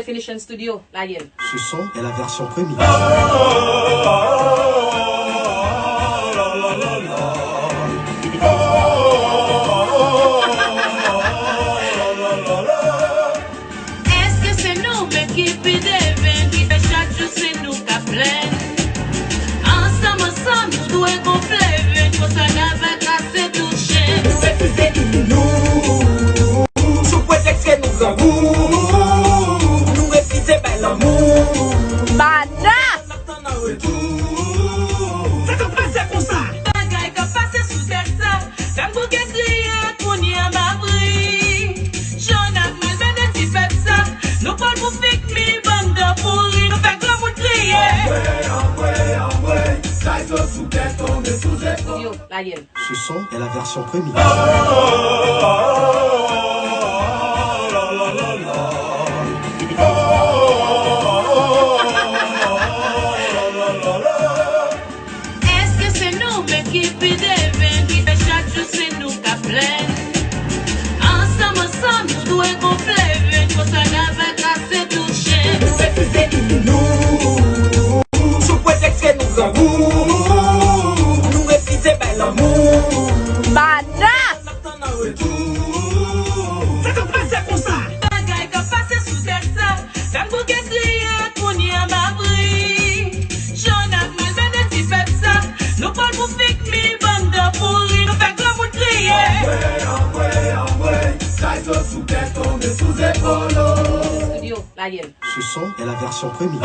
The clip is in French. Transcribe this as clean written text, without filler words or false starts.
Definition Studio, la gueule. Ce son est la version premium. Est-ce que c'est nous qui devons qui fait chaque jour c'est nous qui plein? Ensemble, nous devons gonfler, pour ça n'a pas cassé tout chien. Nous, sous prétexte que nous avons, nous refuser bel amour. Badass! Ça te passe comme ça. Bagaille qui passe sous terre, quand vous criez, qu'on y a ma brie. J'en ai mal de petit fait ça. Nous parlons pour fic, mi bande de pourri, nous fait grand pour crier. Studio, la gueule. Ce son est la version premium. Est-ce que c'est nous qui devons qui fait chaque jour c'est nous qui plein? Ensemble, nous devons gonfler, pour ça n'a pas cassé tout chien. Nous, sous prétexte que nous avons, nous refuser bel amour. Badass! Ça te passe comme ça. Bagaille qui passe sous terre, quand vous criez, qu'on y a ma brie. J'en ai mal de petit fait ça. Nous parlons pour fic, mi bande de pourri, nous fait grand pour crier. Studio, la gueule. Ce son est la version premium.